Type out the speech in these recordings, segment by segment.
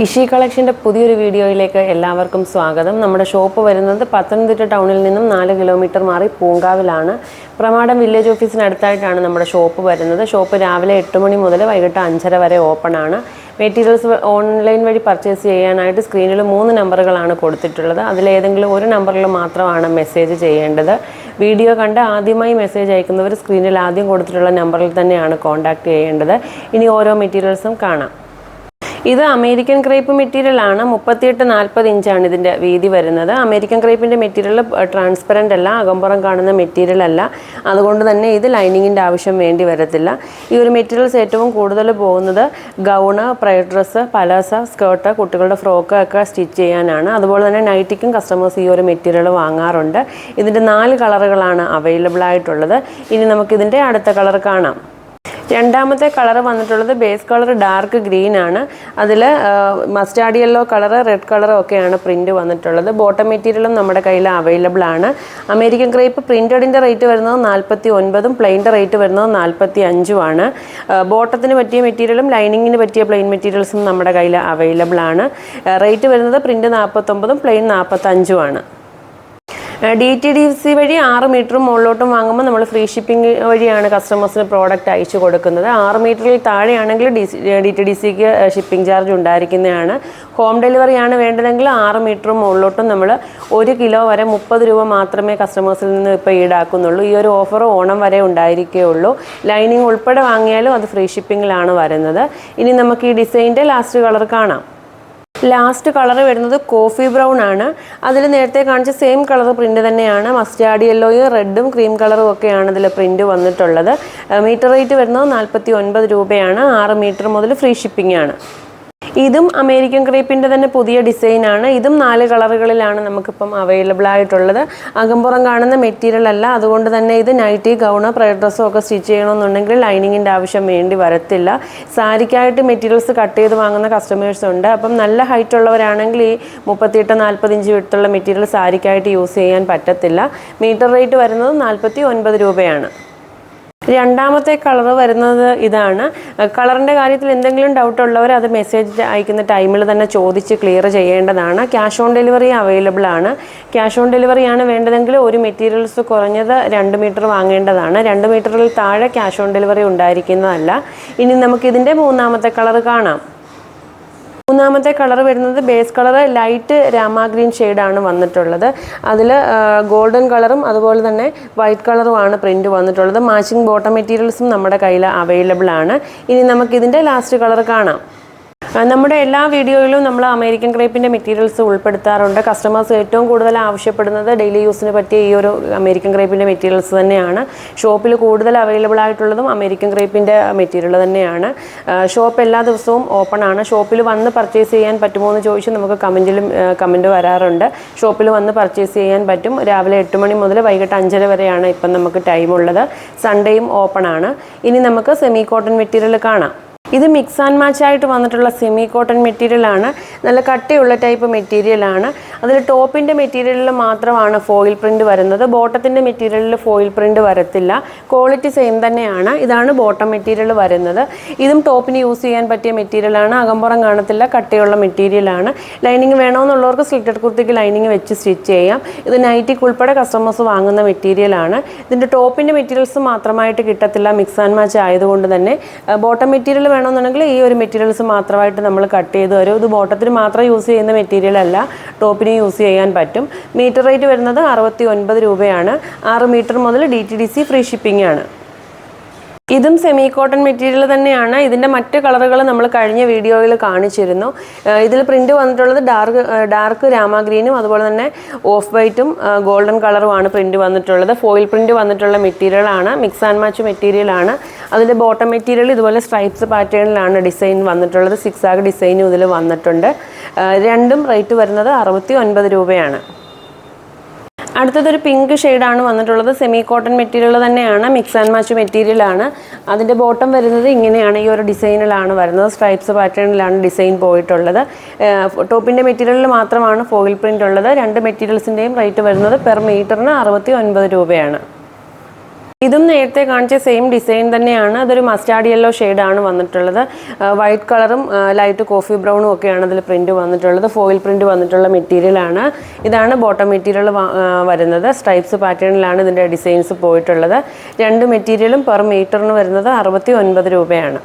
ഇഷി കളക്ഷൻ്റെ പുതിയൊരു വീഡിയോയിലേക്ക് എല്ലാവർക്കും സ്വാഗതം. നമ്മുടെ ഷോപ്പ് വരുന്നത് പത്തനംതിട്ട ടൗണിൽ നിന്നും 4 കിലോമീറ്റർ മാറി പൂങ്കാവിലാണ്. പ്രമാടം വില്ലേജ് ഓഫീസിനടുത്തായിട്ടാണ് നമ്മുടെ ഷോപ്പ് വരുന്നത്. ഷോപ്പ് രാവിലെ 8 മണി മുതൽ വൈകിട്ട് 5:30 വരെ ഓപ്പൺ ആണ്. മെറ്റീരിയൽസ് ഓൺലൈൻ വഴി പർച്ചേസ് ചെയ്യാനായിട്ട് സ്ക്രീനിൽ 3 നമ്പറുകളാണ് കൊടുത്തിട്ടുള്ളത്. അതിലേതെങ്കിലും ഒരു നമ്പറിൽ മാത്രമാണ് മെസ്സേജ് ചെയ്യേണ്ടത്. വീഡിയോ കണ്ട് ആദ്യമായി മെസ്സേജ് അയക്കുന്നവർ സ്ക്രീനിൽ ആദ്യം കൊടുത്തിട്ടുള്ള നമ്പറിൽ തന്നെയാണ് കോൺടാക്റ്റ് ചെയ്യേണ്ടത്. ഇനി ഓരോ മെറ്റീരിയൽസും കാണാം. ഇത് അമേരിക്കൻ ക്രേപ്പ് മെറ്റീരിയലാണ്. 38-40 ഇഞ്ചാണ് ഇതിൻ്റെ വീതി വരുന്നത്. അമേരിക്കൻ ക്രേപ്പിൻ്റെ മെറ്റീരിയൽ ട്രാൻസ്പെറൻ്റ് അല്ല, അകമ്പുറം കാണുന്ന മെറ്റീരിയൽ അല്ല. അതുകൊണ്ട് തന്നെ ഇത് ലൈനിങ്ങിൻ്റെ ആവശ്യം വേണ്ടി വരത്തില്ല. ഈ ഒരു മെറ്റീരിയൽസ് ഏറ്റവും കൂടുതൽ പോകുന്നത് gown, pride dress, palazzo, skirt, കുട്ടികളുടെ ഫ്രോക്ക് ഒക്കെ സ്റ്റിച്ച് ചെയ്യാനാണ്. അതുപോലെ തന്നെ നൈറ്റിക്കും കസ്റ്റമേഴ്സ് ഈ ഒരു മെറ്റീരിയൽ വാങ്ങാറുണ്ട്. ഇതിൻ്റെ 4 കളറുകളാണ് അവൈലബിൾ ആയിട്ടുള്ളത്. ഇനി നമുക്കിതിൻ്റെ അടുത്ത കളർ കാണാം. രണ്ടാമത്തെ കളർ വന്നിട്ടുള്ളത് ബേസ് കളർ ഡാർക്ക് ഗ്രീൻ ആണ്. അതിൽ മസ്റ്റാർഡ് യെല്ലോ കളർ, റെഡ് കളറും ഒക്കെയാണ് പ്രിൻ്റ് വന്നിട്ടുള്ളത്. ബോട്ടം മെറ്റീരിയലും നമ്മുടെ കയ്യിൽ അവൈലബിൾ ആണ്. അമേരിക്കൻ ക്രേപ്പ് പ്രിൻറ്റഡിൻ്റെ റേറ്റ് വരുന്നത് 49ഉം പ്ലെയിൻ്റെ റേറ്റ് വരുന്നത് 45ഉം ആണ്. ബോട്ടത്തിന് പറ്റിയ മെറ്റീരിയലും ലൈനിങ്ങിന് പറ്റിയ പ്ലെയിൻ മെറ്റീരിയൽസും നമ്മുടെ കയ്യിൽ അവൈലബിൾ ആണ്. റേറ്റ് വരുന്നത് പ്രിൻ്റ് 49ഉം പ്ലെയിൻ 45ഉം ആണ്. DTDC വഴി 6 മീറ്ററും മുകളിലോട്ടും വാങ്ങുമ്പോൾ നമ്മൾ ഫ്രീ ഷിപ്പിംഗ് വഴിയാണ് കസ്റ്റമേഴ്സിന് പ്രോഡക്റ്റ് അയച്ചു കൊടുക്കുന്നത്. 6 മീറ്ററിൽ താഴെയാണെങ്കിൽ DTDCക്ക് ഷിപ്പിംഗ് ചാർജ് ഉണ്ടായിരിക്കുന്നതാണ്. ഹോം ഡെലിവറിയാണ് വേണ്ടതെങ്കിൽ 6 മീറ്ററും മുകളിലോട്ടും നമ്മൾ 1 കിലോ വരെ 30 രൂപ മാത്രമേ കസ്റ്റമേഴ്സിൽ നിന്ന് ഇപ്പോൾ ഈടാക്കുന്നുള്ളൂ. ഈ ഒരു ഓഫർ ഓണം വരെ ഉണ്ടായിരിക്കുകയുള്ളൂ. ലൈനിങ് ഉൾപ്പെടെ വാങ്ങിയാലും അത് ഫ്രീ ഷിപ്പിങ്ങിലാണ് വരുന്നത്. ഇനി നമുക്ക് ഈ ഡിസൈൻ്റെ ലാസ്റ്റ് കളർ കാണാം. ലാസ്റ്റ് കളർ വരുന്നത് കോഫി ബ്രൗൺ ആണ്. അതിൽ നേരത്തെ കാണിച്ച സെയിം കളർ പ്രിൻ്റ് തന്നെയാണ്. മസ്റ്റാർഡ് യെല്ലോയും റെഡും ക്രീം കളറും ഒക്കെയാണ് ഇതിൽ പ്രിൻ്റ് വന്നിട്ടുള്ളത്. മീറ്റർ റേറ്റ് വരുന്നത് 49 രൂപയാണ്. 6 മീറ്റർ മുതൽ ഫ്രീ ഷിപ്പിംഗ് ആണ്. ഇതും അമേരിക്കൻ ക്രേപ്പിൻ്റെ തന്നെ പുതിയ ഡിസൈനാണ്. ഇതും 4 കളറുകളിലാണ് നമുക്കിപ്പം അവൈലബിൾ ആയിട്ടുള്ളത്. അകമ്പുറം കാണുന്ന മെറ്റീരിയൽ അല്ല. അതുകൊണ്ട് തന്നെ ഇത് നൈറ്റി, ഗൗണ്, പ്രൈഡ് ഡ്രസ്സും ഒക്കെ സ്റ്റിച്ച് ചെയ്യണമെന്നുണ്ടെങ്കിൽ ലൈനിങ്ങിൻ്റെ ആവശ്യം വേണ്ടി വരത്തില്ല. സാരിക്കായിട്ട് മെറ്റീരിയൽസ് കട്ട് ചെയ്ത് വാങ്ങുന്ന കസ്റ്റമേഴ്സ് ഉണ്ട്. അപ്പം നല്ല ഹൈറ്റ് ഉള്ളവരാണെങ്കിൽ ഈ 38-40 ഇഞ്ച് വിട്ടുള്ള മെറ്റീരിയൽ സാരിക്കായിട്ട് യൂസ് ചെയ്യാൻ പറ്റത്തില്ല. മീറ്റർ റേറ്റ് വരുന്നത് 49 രൂപയാണ്. രണ്ടാമത്തെ കളർ വരുന്നത് ഇതാണ്. കളറിൻ്റെ കാര്യത്തിൽ എന്തെങ്കിലും ഡൗട്ട് ഉള്ളവർ അത് മെസ്സേജ് അയക്കുന്ന ടൈമിൽ തന്നെ ചോദിച്ച് ക്ലിയർ ചെയ്യേണ്ടതാണ്. ക്യാഷ് ഓൺ ഡെലിവറി അവൈലബിൾ ആണ്. ക്യാഷ് ഓൺ ഡെലിവറിയാണ് വേണ്ടതെങ്കിൽ ഒരു മെറ്റീരിയൽസ് കുറഞ്ഞത് 2 മീറ്റർ വാങ്ങേണ്ടതാണ്. 2 മീറ്ററിൽ താഴെ ക്യാഷ് ഓൺ ഡെലിവറി ഉണ്ടായിരിക്കുന്നതല്ല. ഇനി നമുക്കിതിൻ്റെ മൂന്നാമത്തെ കളർ കാണാം. മൂന്നാമത്തെ കളർ വരുന്നത് base colour light Rama green ഷെയ്ഡാണ് വന്നിട്ടുള്ളത്. അതിൽ ഗോൾഡൻ കളറും അതുപോലെ തന്നെ വൈറ്റ് കളറുമാണ് പ്രിൻ്റ് വന്നിട്ടുള്ളത്. മാച്ചിങ് ബോട്ടം മെറ്റീരിയൽസും നമ്മുടെ കയ്യിൽ അവൈലബിൾ ആണ്. ഇനി നമുക്കിതിൻ്റെ ലാസ്റ്റ് കളർ കാണാം. നമ്മുടെ എല്ലാ വീഡിയോയിലും നമ്മൾ അമേരിക്കൻ ക്രേപ്പിൻ്റെ മെറ്റീരിയൽസ് ഉൾപ്പെടുത്താറുണ്ട്. കസ്റ്റമേഴ്സ് ഏറ്റവും കൂടുതൽ ആവശ്യപ്പെടുന്നത് ഡെയിലി യൂസിന് പറ്റിയ ഈ ഒരു അമേരിക്കൻ ക്രേപ്പിൻ്റെ മെറ്റീരിയൽസ് തന്നെയാണ്. ഷോപ്പിൽ കൂടുതൽ അവൈലബിൾ ആയിട്ടുള്ളതും അമേരിക്കൻ ക്രേപ്പിൻ്റെ മെറ്റീരിയൽ തന്നെയാണ്. ഷോപ്പ് എല്ലാ ദിവസവും ഓപ്പൺ ആണ്. ഷോപ്പിൽ വന്ന് പർച്ചേസ് ചെയ്യാൻ പറ്റുമോ എന്ന് ചോദിച്ച് നമുക്ക് കമൻറ്റ് വരാറുണ്ട്. ഷോപ്പിൽ വന്ന് പർച്ചേസ് ചെയ്യാൻ പറ്റും. രാവിലെ 8 മണി മുതൽ വൈകിട്ട് 5:30 വരെയാണ് ഇപ്പം നമുക്ക് ടൈമുള്ളത്. സൺഡേയും ഓപ്പൺ ആണ്. ഇനി നമുക്ക് സെമി കോട്ടൺ മെറ്റീരിയൽ കാണാം. ഇത് മിക്സ് ആൻഡ് മാച്ച് ആയിട്ട് വന്നിട്ടുള്ള സെമി കോട്ടൺ മെറ്റീരിയലാണ്. നല്ല കട്ടിയുള്ള ടൈപ്പ് മെറ്റീരിയലാണ്. അതിൽ ടോപ്പിൻ്റെ മെറ്റീരിയലിൽ മാത്രമാണ് ഫോയിൽ പ്രിൻ്റ് വരുന്നത്. ബോട്ടത്തിൻ്റെ മെറ്റീരിയലിൽ ഫോയിൽ പ്രിൻ്റ് വരത്തില്ല. ക്വാളിറ്റി സെയിം തന്നെയാണ്. ഇതാണ് ബോട്ടം മെറ്റീരിയൽ വരുന്നത്. ഇതും ടോപ്പിന് യൂസ് ചെയ്യാൻ പറ്റിയ മെറ്റീരിയലാണ്. അകമ്പുറം കാണത്തില്ല, കട്ടിയുള്ള മെറ്റീരിയലാണ്. ലൈനിങ് വേണമെന്നുള്ളവർക്ക് സ്ലിറ്റഡ് കുർത്തിക്ക് ലൈനിങ് വെച്ച് സ്റ്റിച്ച് ചെയ്യാം. ഇത് നൈറ്റിക്ക് ഉൾപ്പെടെ കസ്റ്റമേഴ്സ് വാങ്ങുന്ന മെറ്റീരിയലാണ്. ഇതിൻ്റെ ടോപ്പിൻ്റെ മെറ്റീരിയൽസ് മാത്രമായിട്ട് കിട്ടത്തില്ല, മിക്സ് ആൻഡ് മാച്ച് ആയതുകൊണ്ട് തന്നെ. ബോട്ടം മെറ്റീരിയൽ വേണമെന്നുണ്ടെങ്കിൽ ഈ ഒരു മെറ്റീരിയൽസ് മാത്രമായിട്ട് നമ്മൾ കട്ട് ചെയ്ത് വരും. ഇത് ബോട്ടത്തിന് മാത്രം യൂസ് ചെയ്യുന്ന മെറ്റീരിയൽ അല്ല, ടോപ്പിന് യൂസ് ചെയ്യാൻ പറ്റും. മീറ്റർ റേറ്റ് വരുന്നത് 69 രൂപയാണ്. 6 മീറ്റർ മുതൽ DTDC ഫ്രീ ഷിപ്പിംഗ് ആണ്. ഇതും സെമി കോട്ടൺ മെറ്റീരിയൽ തന്നെയാണ്. ഇതിൻ്റെ മറ്റ് കളറുകൾ നമ്മൾ കഴിഞ്ഞ വീഡിയോയിൽ കാണിച്ചിരുന്നു. ഇതിൽ പ്രിൻ്റ് വന്നിട്ടുള്ളത് ഡാർക്ക് രാമ ഗ്രീനും അതുപോലെ തന്നെ ഓഫ് വൈറ്റും ഗോൾഡൻ കളറുമാണ് പ്രിൻ്റ് വന്നിട്ടുള്ളത്. ഫോയിൽ പ്രിൻ്റ് വന്നിട്ടുള്ള മെറ്റീരിയലാണ്. മിക്സ് ആൻഡ് മാച്ച് മെറ്റീരിയലാണ്. അതിൻ്റെ ബോട്ടം മെറ്റീരിയൽ ഇതുപോലെ സ്ട്രൈപ്സ് പാറ്റേണിലാണ് ഡിസൈൻ വന്നിട്ടുള്ളത്. സിക്സാഗ് ഡിസൈനും ഇതിൽ വന്നിട്ടുണ്ട്. രണ്ടും റേറ്റ് വരുന്നത് 69 രൂപയാണ്. അടുത്തതൊരു പിങ്ക് ഷെയ്ഡാണ് വന്നിട്ടുള്ളത്. സെമി കോട്ടൺ മെറ്റീരിയൽ തന്നെയാണ്. മിക്സ് ആൻഡ് മാച്ച് മെറ്റീരിയലാണ്. അതിൻ്റെ ബോട്ടം വരുന്നത് ഇങ്ങനെയാണ്. ഈ ഒരു ഡിസൈനിലാണ് വരുന്നത്. സ്ട്രൈപ്സ് പാറ്റേണിലാണ് ഡിസൈൻ പോയിട്ടുള്ളത്. ടോപ്പിൻ്റെ മെറ്റീരിയലിൽ മാത്രമാണ് ഫോയിൽ പ്രിൻ്റ് ഉള്ളത്. 2 മെറ്റീരിയൽസിൻ്റെയും റേറ്റ് വരുന്നത് പെർ മീറ്ററിന് 69 രൂപയാണ്. ഇതും നേരത്തെ കാണിച്ച സെയിം ഡിസൈൻ തന്നെയാണ്. അതൊരു മസ്റ്റാർഡ് യെല്ലോ ഷെയ്ഡാണ് വന്നിട്ടുള്ളത്. വൈറ്റ് കളറും ലൈറ്റ് കോഫി ബ്രൗണും ഒക്കെയാണ് അതിൽ പ്രിൻറ്റ് വന്നിട്ടുള്ളത്. ഫോയിൽ പ്രിൻറ്റ് വന്നിട്ടുള്ള മെറ്റീരിയലാണ്. ഇതാണ് ബോട്ടം മെറ്റീരിയൽ വരുന്നത്. സ്ട്രൈപ്സ് പാറ്റേണിലാണ് ഇതിൻ്റെ ഡിസൈൻസ് പോയിട്ടുള്ളത്. രണ്ട് മെറ്റീരിയലും പെർ മീറ്ററിന് വരുന്നത് 69 രൂപയാണ്.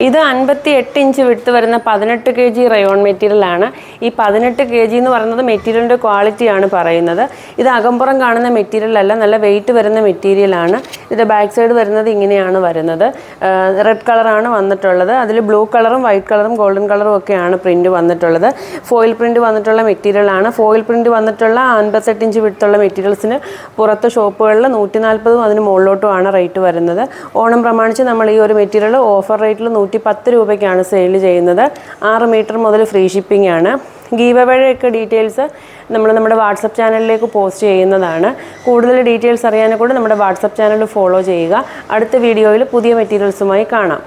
ഇത് 58 ഇഞ്ച് വിട്ട് വരുന്ന 18 kg റയോൺ മെറ്റീരിയലാണ്. ഈ 18 kg എന്ന് പറയുന്നത് മെറ്റീരിയലിൻ്റെ ക്വാളിറ്റിയാണ് പറയുന്നത്. ഇത് അകമ്പുറം കാണുന്ന മെറ്റീരിയൽ അല്ല, നല്ല വെയിറ്റ് വരുന്ന മെറ്റീരിയലാണ്. ഇതിൻ്റെ ബാക്ക് സൈഡ് വരുന്നത് ഇങ്ങനെയാണ് വരുന്നത്. റെഡ് കളറാണ് വന്നിട്ടുള്ളത്. അതിൽ ബ്ലൂ കളറും വൈറ്റ് കളറും ഗോൾഡൻ കളറും ഒക്കെയാണ് പ്രിൻറ്റ് വന്നിട്ടുള്ളത്. ഫോയിൽ പ്രിൻറ്റ് വന്നിട്ടുള്ള മെറ്റീരിയലാണ്. ഫോയിൽ പ്രിൻറ്റ് വന്നിട്ടുള്ള 58 ഇഞ്ച് വിട്ടുള്ള മെറ്റീരിയൽസിന് പുറത്ത് ഷോപ്പുകളിൽ 140 അതിന് മുകളിലോട്ടുമാണ് റേറ്റ് വരുന്നത്. ഓണം പ്രമാണിച്ച് നമ്മൾ ഈ ഒരു മെറ്റീരിയൽ ഓഫർ റേറ്റിൽ 110 രൂപയ്ക്കാണ് സെയിൽ ചെയ്യുന്നത്. 6 മീറ്റർ മുതൽ ഫ്രീ ഷിപ്പിംഗ് ആണ്. ഗീവ് അവേയുടെ ഡീറ്റെയിൽസ് നമ്മൾ നമ്മുടെ വാട്സപ്പ് ചാനലിലേക്ക് പോസ്റ്റ് ചെയ്യുന്നതാണ്. കൂടുതൽ ഡീറ്റെയിൽസ് അറിയാനെ കൂടെ നമ്മുടെ വാട്സപ്പ് ചാനൽ ഫോളോ ചെയ്യുക. അടുത്ത വീഡിയോയിൽ പുതിയ മെറ്റീരിയൽസുമായി കാണാം.